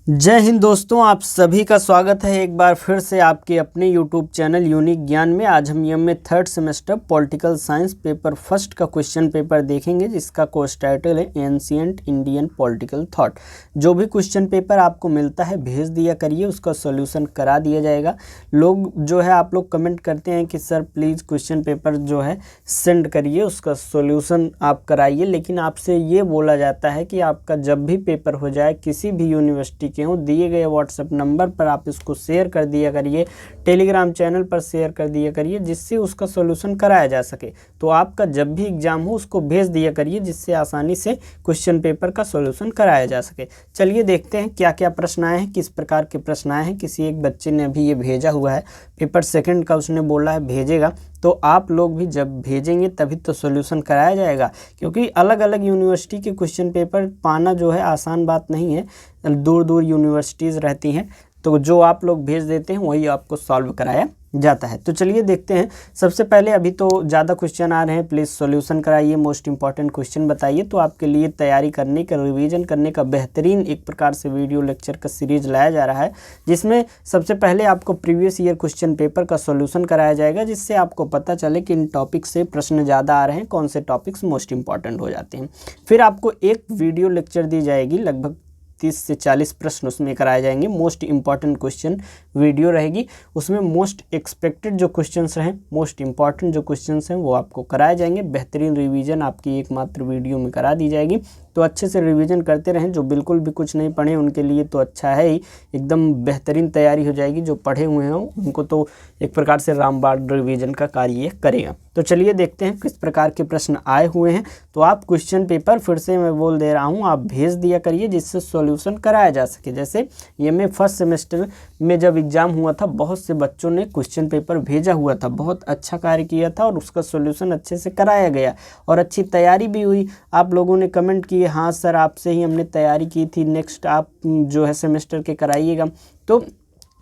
जय हिंद दोस्तों, आप सभी का स्वागत है एक बार फिर से आपके अपने YouTube चैनल यूनिक ज्ञान में। आज हम MA third semester political science paper first का क्वेश्चन पेपर देखेंगे, जिसका कोर्स टाइटल है एंशिएंट इंडियन पॉलिटिकल थॉट। जो भी क्वेश्चन पेपर आपको मिलता है भेज दिया करिए, उसका सॉल्यूशन करा दिया जाएगा। लोग जो है आप लोग कमेंट करते हैं कि सर प्लीज़ क्वेश्चन पेपर जो है सेंड करिए, उसका सॉल्यूशन आप कराइए, लेकिन आपसे ये बोला जाता है कि आपका जब भी पेपर हो जाए किसी भी यूनिवर्सिटी के हो, दिए गए व्हाट्सएप नंबर पर आप इसको शेयर कर दिया करिए, टेलीग्राम चैनल पर शेयर कर दिया करिए, जिससे उसका सॉल्यूशन कराया जा सके। तो आपका जब भी एग्जाम हो उसको भेज दिया करिए, जिससे आसानी से क्वेश्चन पेपर का सॉल्यूशन कराया जा सके। चलिए देखते हैं क्या क्या प्रश्न आए हैं, किस प्रकार के प्रश्न आए हैं। किसी एक बच्चे ने अभी ये भेजा हुआ है, पेपर सेकंड का, उसने बोला है भेजेगा, तो आप लोग भी जब भेजेंगे तभी तो सॉल्यूशन कराया जाएगा, क्योंकि अलग अलग यूनिवर्सिटी के क्वेश्चन पेपर पाना जो है आसान बात नहीं है। दूर दूर यूनिवर्सिटीज़ रहती हैं, तो जो आप लोग भेज देते हैं वही आपको सॉल्व कराया जाता है। तो चलिए देखते हैं। सबसे पहले अभी तो ज़्यादा क्वेश्चन आ रहे हैं, प्लीज़ सॉल्यूशन कराइए, मोस्ट इंपॉर्टेंट क्वेश्चन बताइए। तो आपके लिए तैयारी करने का, रिवीजन करने का बेहतरीन एक प्रकार से वीडियो लेक्चर का सीरीज लाया जा रहा है, जिसमें सबसे पहले आपको प्रीवियस ईयर क्वेश्चन पेपर का सॉल्यूशन कराया जाएगा, जिससे आपको पता चले कि इन टॉपिक से प्रश्न ज़्यादा आ रहे हैं, कौन से टॉपिक्स मोस्ट इंपॉर्टेंट हो जाते हैं। फिर आपको एक वीडियो लेक्चर दी जाएगी, लगभग 30 से 40 प्रश्न उसमें कराए जाएंगे। मोस्ट इंपॉर्टेंट क्वेश्चन वीडियो रहेगी, उसमें मोस्ट एक्सपेक्टेड जो क्वेश्चंस रहें, मोस्ट इंपॉर्टेंट जो क्वेश्चंस हैं वो आपको कराए जाएंगे। बेहतरीन रिवीजन आपकी एकमात्र वीडियो में करा दी जाएगी, तो अच्छे से रिवीजन करते रहें। जो बिल्कुल भी कुछ नहीं पढ़े उनके लिए तो अच्छा है ही, एकदम बेहतरीन तैयारी हो जाएगी। जो पढ़े हुए हों उनको तो एक प्रकार से रामबाण रिवीजन का कार्य करेगा। तो चलिए देखते हैं किस प्रकार के प्रश्न आए हुए हैं। तो आप क्वेश्चन पेपर फिर से मैं बोल दे रहा हूँ, आप भेज दिया करिए, जिससे सॉल्यूशन कराया जा सके। जैसे ये मैं फर्स्ट सेमेस्टर में जब एग्ज़ाम हुआ था, बहुत से बच्चों ने क्वेश्चन पेपर भेजा हुआ था, बहुत अच्छा कार्य किया था और उसका सॉल्यूशन अच्छे से कराया गया और अच्छी तैयारी भी हुई। आप लोगों ने कमेंट किए, हाँ सर आपसे ही हमने तैयारी की थी, नेक्स्ट आप जो है सेमेस्टर के कराइएगा। तो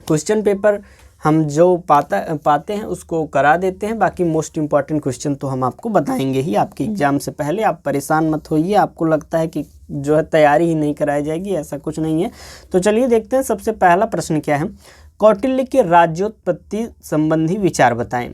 क्वेश्चन पेपर हम जो पाते हैं उसको करा देते हैं। बाकी मोस्ट इंपॉर्टेंट क्वेश्चन तो हम आपको बताएंगे ही आपके एग्ज़ाम से पहले। आप परेशान मत होइए, आपको लगता है कि जो है तैयारी ही नहीं कराई जाएगी, ऐसा कुछ नहीं है। तो चलिए देखते हैं। सबसे पहला प्रश्न क्या है, कौटिल्य के राज्योत्पत्ति संबंधी विचार बताएं।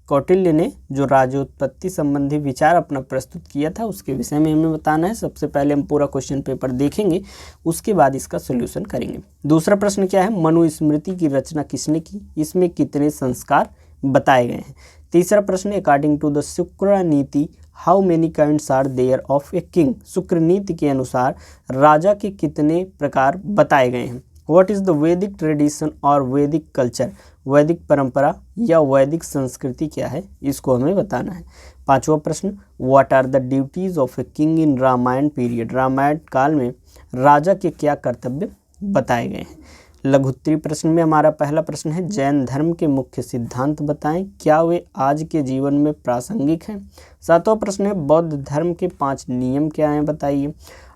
कौटिल्य ने जो राज्योत्पत्ति संबंधी विचार अपना प्रस्तुत किया था उसके विषय में हमें बताना है। सबसे पहले हम पूरा क्वेश्चन पेपर देखेंगे, उसके बाद इसका सॉल्यूशन करेंगे। दूसरा प्रश्न क्या है, मनुस्मृति की रचना किसने की, इसमें कितने संस्कार बताए गए हैं। तीसरा प्रश्न, according to the Shukra Niti how many kinds are there of a king. Shukra Niti के अनुसार राजा के कितने प्रकार बताए गए हैं। व्हाट इज़ द वैदिक ट्रेडिशन और वैदिक कल्चर, वैदिक परंपरा या वैदिक संस्कृति क्या है, इसको हमें बताना है। पांचवा प्रश्न, what are the duties of a king in Ramayana period. Ramayana काल में राजा के क्या कर्तव्य बताए गए हैं। लघुत्तरी प्रश्न में हमारा पहला प्रश्न है, जैन धर्म के मुख्य सिद्धांत बताएं, क्या वे आज के जीवन में प्रासंगिक हैं। सातवां प्रश्न है, बौद्ध धर्म के 5 नियम क्या हैं बताइए।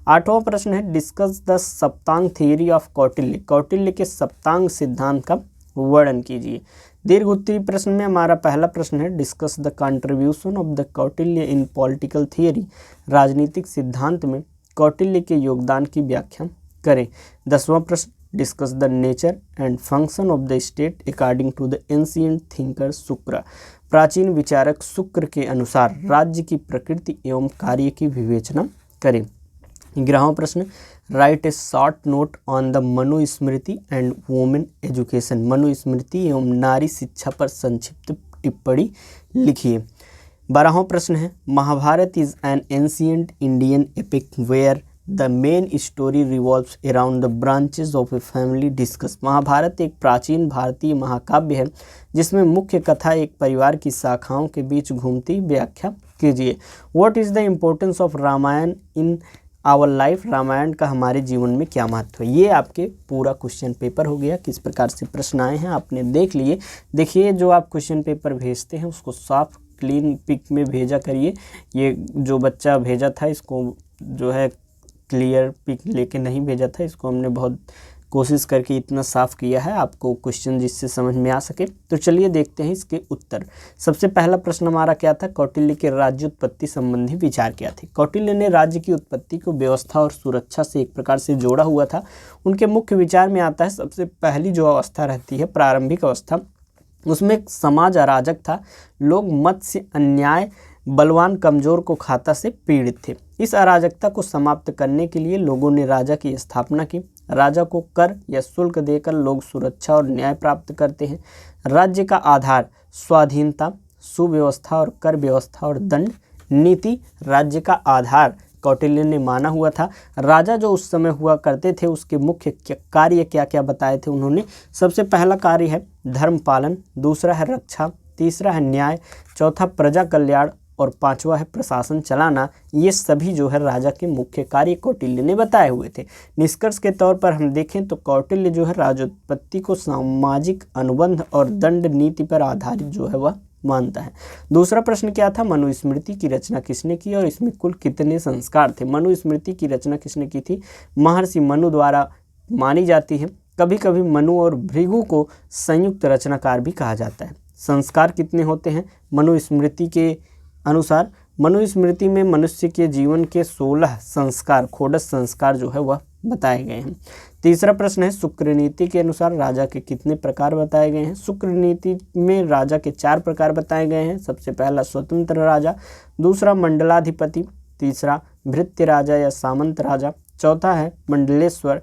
आठवां प्रश्न है, discuss the saptanga theory of Kautilya. Kautilya के सप्तांग सिद्धांत का वर्णन कीजिए। दीर्घ उत्तरी प्रश्न में हमारा पहला प्रश्न है, discuss the contribution of the Kautilya in political theory. राजनीतिक सिद्धांत में कौटिल्य के योगदान की व्याख्या करें। 10वां प्रश्न, discuss the nature and function of the state according to the ancient thinker Shukra. प्राचीन विचारक शुक्र के अनुसार राज्य की प्रकृति एवं कार्य की विवेचना करें। 11वां प्रश्न, right A short note on the Manusmriti and women education. Manusmriti एवं नारी शिक्षा पर संक्षिप्त टिप्पणी लिखिए। 12वां प्रश्न है, Mahabharata is an ancient Indian epic where the main story revolves around the branches of a family. Discuss. Mahabharata एक प्राचीन भारतीय महाकाव्य है जिसमें मुख्य कथा एक परिवार की शाखाओं के बीच घूमती। व्याख्या कीजिए। What is the importance of Ramayana in our life. Ramayana का हमारे जीवन में क्या महत्व है। ये आपके पूरा क्वेश्चन पेपर हो गया। किस प्रकार से प्रश्न आए हैं आपने देख लिए। देखिए, जो आप क्वेश्चन पेपर भेजते हैं उसको साफ क्लीन पिक में भेजा करिए। ये जो बच्चा भेजा था इसको जो है क्लियर पिक लेके नहीं भेजा था, इसको हमने बहुत कोशिश करके इतना साफ किया है आपको क्वेश्चन जिससे समझ में आ सके। तो चलिए देखते हैं इसके उत्तर। सबसे पहला प्रश्न हमारा क्या था, कौटिल्य के राज्य उत्पत्ति संबंधी विचार क्या थे। कौटिल्य ने राज्य की उत्पत्ति को व्यवस्था और सुरक्षा से एक प्रकार से जोड़ा हुआ था। उनके मुख्य विचार में आता है सबसे पहली जो अवस्था रहती है प्रारंभिक अवस्था, उसमें समाज अराजक था। लोग मत से अन्याय, बलवान कमजोर को खाता से पीड़ित थे। इस अराजकता को समाप्त करने के लिए लोगों ने राजा की स्थापना की। राजा को कर या शुल्क देकर लोग सुरक्षा और न्याय प्राप्त करते हैं। राज्य का आधार स्वाधीनता, सुव्यवस्था और कर व्यवस्था और दंड नीति राज्य का आधार कौटिल्य ने माना हुआ था। राजा जो उस समय हुआ करते थे उसके मुख्य कार्य क्या क्या बताए थे उन्होंने। सबसे पहला कार्य है धर्म पालन, दूसरा है रक्षा, तीसरा है न्याय, चौथा प्रजा कल्याण और पांचवा है प्रशासन चलाना। ये सभी जो है राजा के मुख्य कार्य कौटिल्य ने बताए हुए थे। निष्कर्ष के तौर पर हम देखें तो कौटिल्य जो है राज्योत्पत्ति को सामाजिक अनुबंध और दंड नीति पर आधारित जो है वह मानता है। दूसरा प्रश्न क्या था, मनुस्मृति की रचना किसने की और इसमें कुल कितने संस्कार थे। मनुस्मृति की रचना किसने की थी, महर्षि मनु द्वारा मानी जाती है। कभी कभी मनु और भृगु को संयुक्त रचनाकार भी कहा जाता है। संस्कार कितने होते हैं, मनुस्मृति के अनुसार मनुस्मृति में मनुष्य के जीवन के 16 संस्कार, खोडस संस्कार जो है वह बताए गए हैं। तीसरा प्रश्न है शुक्र नीति के अनुसार राजा के कितने प्रकार बताए गए हैं। शुक्र नीति में राजा के 4 प्रकार बताए गए हैं। सबसे पहला स्वतंत्र राजा, दूसरा मंडलाधिपति, तीसरा भृत्य राजा या सामंत राजा, चौथा है मंडलेश्वर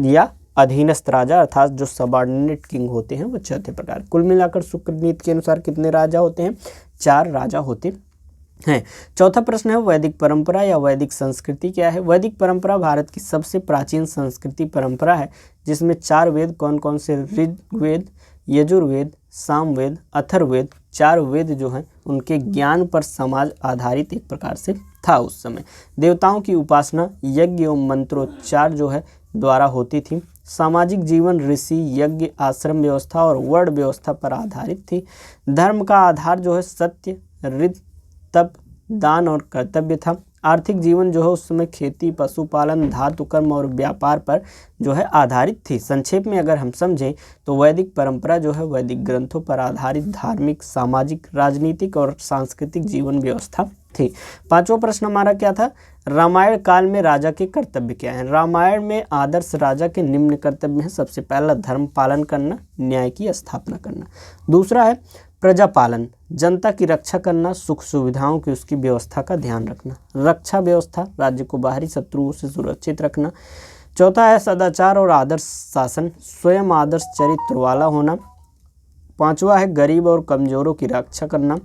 या अधीनस्थ राजा अर्थात जो सबॉर्डिनेट किंग होते हैं वो चौथे प्रकार। कुल मिलाकर शुक्र नीति के अनुसार कितने राजा होते हैं, 4 राजा होते हैं। चौथा प्रश्न है वैदिक परंपरा या वैदिक संस्कृति क्या है। वैदिक परंपरा भारत की सबसे प्राचीन संस्कृति परंपरा है जिसमें 4 वेद कौन कौन से, ऋग्वेद, यजुर्वेद, सामवेद, अथर्ववेद, 4 वेद जो हैं उनके ज्ञान पर समाज आधारित एक प्रकार से था उस समय। देवताओं की उपासना यज्ञ एवं मंत्रोच्चार जो है द्वारा होती थी। सामाजिक जीवन ऋषि, यज्ञ, आश्रम व्यवस्था और वर्ण व्यवस्था पर आधारित थी। धर्म का आधार जो है सत्य, ऋत, तप, दान और कर्तव्य था। आर्थिक जीवन जो है उस समय खेती, पशुपालन, धातु कर्म और व्यापार पर जो है आधारित थी। संक्षेप में अगर हम समझें तो वैदिक परंपरा जो है वैदिक ग्रंथों पर आधारित धार्मिक, सामाजिक, राजनीतिक और सांस्कृतिक जीवन व्यवस्था थी। पांचवा प्रश्न हमारा क्या था, रामायण काल में राजा के कर्तव्य क्या हैं। रामायण में आदर्श राजा के निम्न कर्तव्य हैं। सबसे पहला धर्म पालन करना, न्याय की स्थापना करना। दूसरा है प्रजा पालन, जनता की रक्षा करना, सुख सुविधाओं की उसकी व्यवस्था का ध्यान रखना। रक्षा व्यवस्था, राज्य को बाहरी शत्रुओं से सुरक्षित रखना। चौथा है सदाचार और आदर्श शासन, स्वयं आदर्श चरित्र वाला होना। पांचवा है गरीब और कमजोरों की रक्षा करना।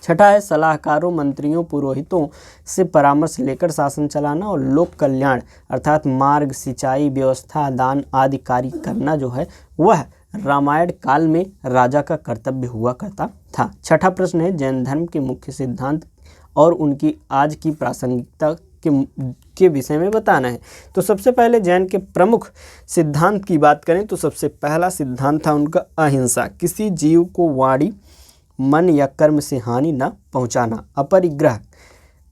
छठा है सलाहकारों, मंत्रियों, पुरोहितों से परामर्श लेकर शासन चलाना। और लोक कल्याण अर्थात मार्ग, सिंचाई व्यवस्था, दान आदि कार्य करना जो है वह रामायण काल में राजा का कर्तव्य हुआ करता था। छठा प्रश्न है जैन धर्म के मुख्य सिद्धांत और उनकी आज की प्रासंगिकता के विषय में बताना है। तो सबसे पहले जैन के प्रमुख सिद्धांत की बात करें तो सबसे पहला सिद्धांत था उनका अहिंसा, किसी जीव को वाणी, मन या कर्म से हानि न पहुंचाना। अपरिग्रह,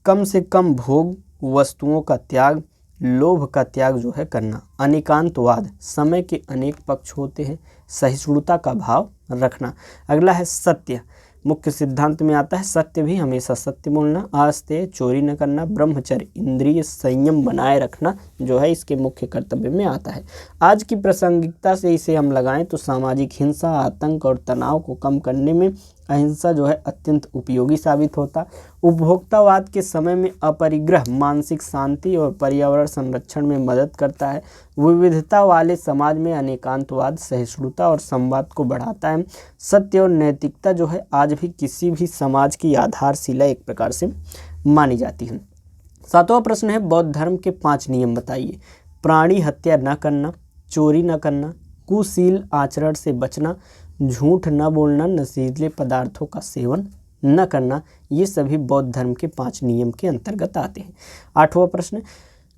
कम से कम भोग वस्तुओं का त्याग, लोभ का त्याग जो है करना। अनेकांतवाद, समय के अनेक पक्ष होते हैं, सहिष्णुता का भाव रखना। अगला है सत्य, मुख्य सिद्धांत में आता है सत्य भी हमेशा सत्य बोलना। अस्तेय, चोरी न करना। ब्रह्मचर्य, इंद्रिय संयम बनाए रखना जो है इसके मुख्य कर्तव्य में आता है। आज की प्रासंगिकता से इसे हम लगाएं तो सामाजिक हिंसा, आतंक और तनाव को कम करने में अहिंसा जो है अत्यंत उपयोगी साबित होता। उपभोक्तावाद के समय में अपरिग्रह मानसिक शांति और पर्यावरण संरक्षण में मदद करता है। विविधता वाले समाज में अनेकांतवाद सहिष्णुता और संवाद को बढ़ाता है। सत्य और नैतिकता जो है आज भी किसी भी समाज की आधारशिला एक प्रकार से मानी जाती है। सातवां प्रश्न है बौद्ध धर्म के 5 नियम बताइए। प्राणी हत्या न करना, चोरी न करना, कुशील आचरण से बचना, झूठ न बोलना, नशीले पदार्थों का सेवन न करना। ये सभी बौद्ध धर्म के 5 नियम के अंतर्गत आते हैं। 8वां प्रश्न,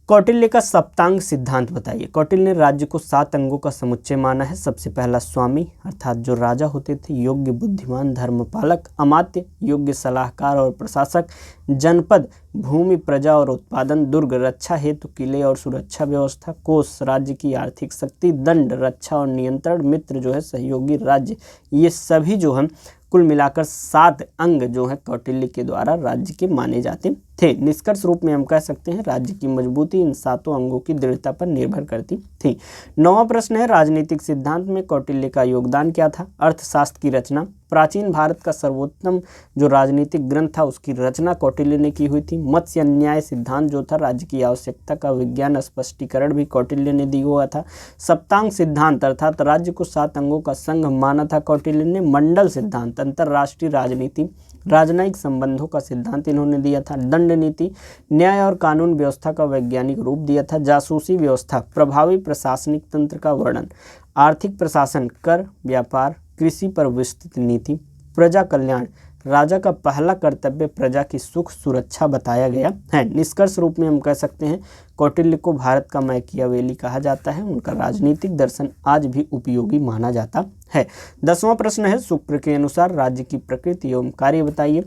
कौटिल्य का सप्तांग सिद्धांत बताइए। कौटिल्य ने राज्य को 7 अंगों का समुच्चय माना है। सबसे पहला स्वामी अर्थात जो राजा होते थे, योग्य बुद्धिमान धर्मपालक, अमात्य योग्य सलाहकार और प्रशासक, जनपद भूमि प्रजा और उत्पादन, दुर्ग रक्षा हेतु किले और सुरक्षा व्यवस्था, कोष राज्य की आर्थिक शक्ति, दंड रक्षा और नियंत्रण, मित्र जो है सहयोगी राज्य। ये सभी जो है कुल मिलाकर 7 अंग जो है कौटिल्य के द्वारा राज्य के माने जाते थे। निष्कर्ष रूप में हम कह सकते हैं राज्य की मजबूती इन 7 अंगों की दृढ़ता पर निर्भर करती थी। 9वां प्रश्न है राजनीतिक सिद्धांत में कौटिल्य का योगदान क्या था। अर्थशास्त्र की रचना, प्राचीन भारत का सर्वोत्तम जो राजनीतिक ग्रंथ था उसकी रचना कौटिल्य ने की हुई थी। मत्स्य न्याय सिद्धांत जो था राज्य की आवश्यकता का विज्ञान स्पष्टीकरण भी कौटिल्य ने दिया हुआ था। सप्तांग सिद्धांत अर्थात राज्य को 7 अंगों का संघ माना था कौटिल्य ने। मंडल सिद्धांत अंतरराष्ट्रीय राजनीति राजनयिक संबंधों का सिद्धांत इन्होंने दिया था। दंड नीति न्याय और कानून व्यवस्था का वैज्ञानिक रूप दिया था। जासूसी व्यवस्था प्रभावी प्रशासनिक तंत्र का वर्णन, आर्थिक प्रशासन, कर, व्यापार, कृषि पर विस्तृत नीति, प्रजा कल्याण राजा का पहला कर्तव्य प्रजा की सुख सुरक्षा बताया गया है। निष्कर्ष रूप में हम कह सकते हैं कौटिल्य को भारत का मैकियावेली कहा जाता है। उनका राजनीतिक दर्शन आज भी उपयोगी माना जाता है। 10वां प्रश्न है शुक्र के अनुसार राज्य की प्रकृति एवं कार्य बताइए।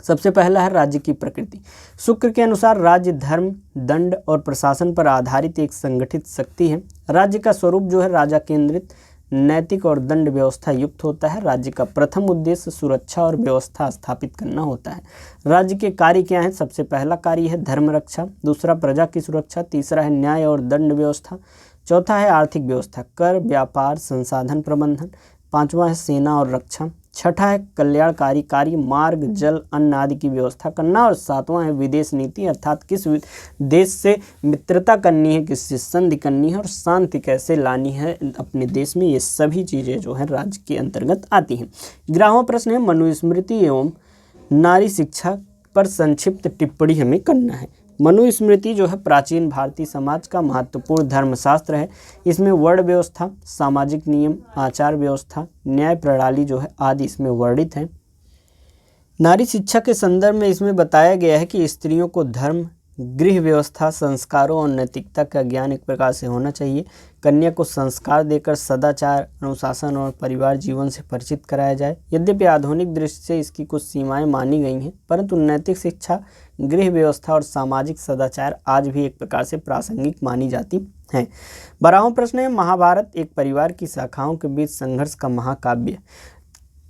सबसे पहला है राज्य की प्रकृति। शुक्र के अनुसार राज्य धर्म, दंड और प्रशासन पर आधारित एक संगठित शक्ति है। राज्य का स्वरूप जो है राजा केंद्रित, नैतिक और दंड व्यवस्था युक्त होता है। राज्य का प्रथम उद्देश्य सुरक्षा और व्यवस्था स्थापित करना होता है। राज्य के कार्य क्या हैं? सबसे पहला कार्य है धर्म रक्षा, दूसरा प्रजा की सुरक्षा, तीसरा है न्याय और दंड व्यवस्था, चौथा है आर्थिक व्यवस्था, कर, व्यापार, संसाधन प्रबंधन, पांचवा है सेना और रक्षा, छठा है कल्याणकारी कार्य, मार्ग, जल, अन्न आदि की व्यवस्था करना, और सातवां है विदेश नीति अर्थात किस देश से मित्रता करनी है, किससे संधि करनी है और शांति कैसे लानी है अपने देश में। ये सभी चीज़ें जो है राज्य के अंतर्गत आती हैं। 11वां प्रश्न है मनुस्मृति एवं नारी शिक्षा पर संक्षिप्त टिप्पणी हमें करना है। मनुस्मृति जो है प्राचीन भारतीय समाज का महत्वपूर्ण धर्मशास्त्र है। इसमें वर्ण व्यवस्था, सामाजिक नियम, आचार व्यवस्था, न्याय प्रणाली जो है आदि इसमें वर्णित है। नारी शिक्षा के संदर्भ में इसमें बताया गया है कि स्त्रियों को धर्म, गृह व्यवस्था, संस्कारों और नैतिकता का ज्ञान एक प्रकार से होना चाहिए। कन्या को संस्कार देकर सदाचार, अनुशासन और परिवार जीवन से परिचित कराया जाए। यद्यपि आधुनिक दृष्टि से इसकी कुछ सीमाएं मानी गई हैं, परंतु नैतिक शिक्षा, गृह व्यवस्था और सामाजिक सदाचार आज भी एक प्रकार से प्रासंगिक मानी जाती हैं। 12वां प्रश्न है महाभारत एक परिवार की शाखाओं के बीच संघर्ष का महाकाव्य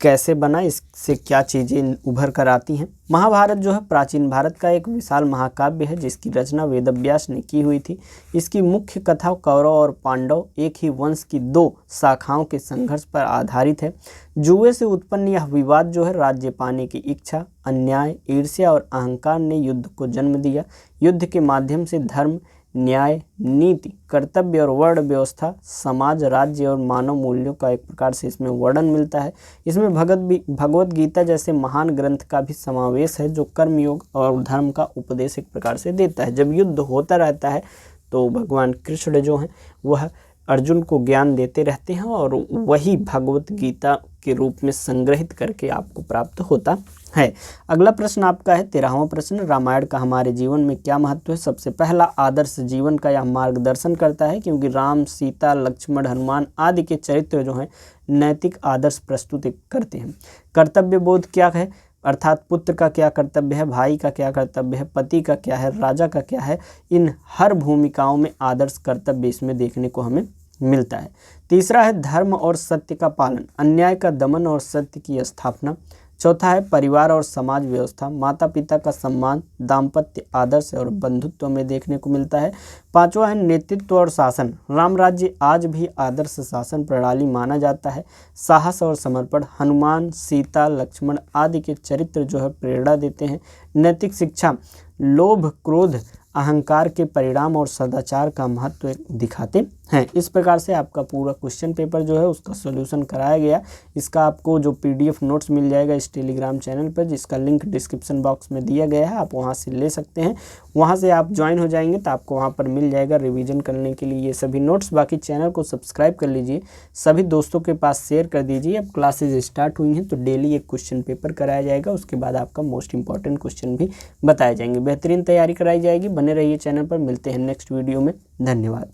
कैसे बना, इससे क्या चीज़ें उभर कर आती हैं। महाभारत जो है प्राचीन भारत का एक विशाल महाकाव्य है जिसकी रचना वेदव्यास ने की हुई थी। इसकी मुख्य कथा कौरव और पांडव एक ही वंश की 2 शाखाओं के संघर्ष पर आधारित है। जुए से उत्पन्न यह विवाद जो है राज्य पाने की इच्छा, अन्याय, ईर्ष्या और अहंकार ने युद्ध को जन्म दिया। युद्ध के माध्यम से धर्म, न्याय, नीति, कर्तव्य और वर्ण व्यवस्था, समाज, राज्य और मानव मूल्यों का एक प्रकार से इसमें वर्णन मिलता है। इसमें भगवत गीता जैसे महान ग्रंथ का भी समावेश है जो कर्मयोग और धर्म का उपदेश एक प्रकार से देता है। जब युद्ध होता रहता है तो भगवान कृष्ण जो हैं वह अर्जुन को ज्ञान देते रहते हैं और वही भगवत गीता के रूप में संग्रहित करके आपको प्राप्त होता है। अगला प्रश्न आपका है 13वां प्रश्न, रामायण का हमारे जीवन में क्या महत्व है। सबसे पहला आदर्श जीवन का यह मार्गदर्शन करता है क्योंकि राम, सीता, लक्ष्मण, हनुमान आदि के चरित्र जो हैं नैतिक आदर्श प्रस्तुत करते हैं। कर्तव्य बोध क्या है अर्थात पुत्र का क्या कर्तव्य है, भाई का क्या कर्तव्य है, पति का क्या है, राजा का क्या है, इन हर भूमिकाओं में आदर्श कर्तव्य इसमें देखने को हमें मिलता है। तीसरा है धर्म और सत्य का पालन, अन्याय का दमन और सत्य की स्थापना। चौथा है परिवार और समाज व्यवस्था, माता पिता का सम्मान, दाम्पत्य आदर्श और बंधुत्व में देखने को मिलता है। पांचवा है नेतृत्व और शासन, राम राज्य आज भी आदर्श शासन प्रणाली माना जाता है। साहस और समर्पण, हनुमान, सीता, लक्ष्मण आदि के चरित्र जो है प्रेरणा देते हैं। नैतिक शिक्षा, लोभ, क्रोध, अहंकार के परिणाम और सदाचार का महत्व दिखाते हैं। इस प्रकार से आपका पूरा क्वेश्चन पेपर जो है उसका सॉल्यूशन कराया गया। इसका आपको जो PDF नोट्स मिल जाएगा इस टेलीग्राम चैनल पर, जिसका लिंक डिस्क्रिप्शन बॉक्स में दिया गया है, आप वहां से ले सकते हैं। वहाँ से आप ज्वाइन हो जाएंगे तो आपको वहाँ पर मिल जाएगा रिवीजन करने के लिए ये सभी नोट्स। बाकी चैनल को सब्सक्राइब कर लीजिए, सभी दोस्तों के पास शेयर कर दीजिए। अब क्लासेज स्टार्ट हुई हैं तो डेली एक क्वेश्चन पेपर कराया जाएगा, उसके बाद आपका मोस्ट इंपॉर्टेंट क्वेश्चन भी बताए जाएंगे। बेहतरीन तैयारी कराई जाएगी। बने रहिए चैनल पर, मिलते हैं नेक्स्ट वीडियो में। धन्यवाद।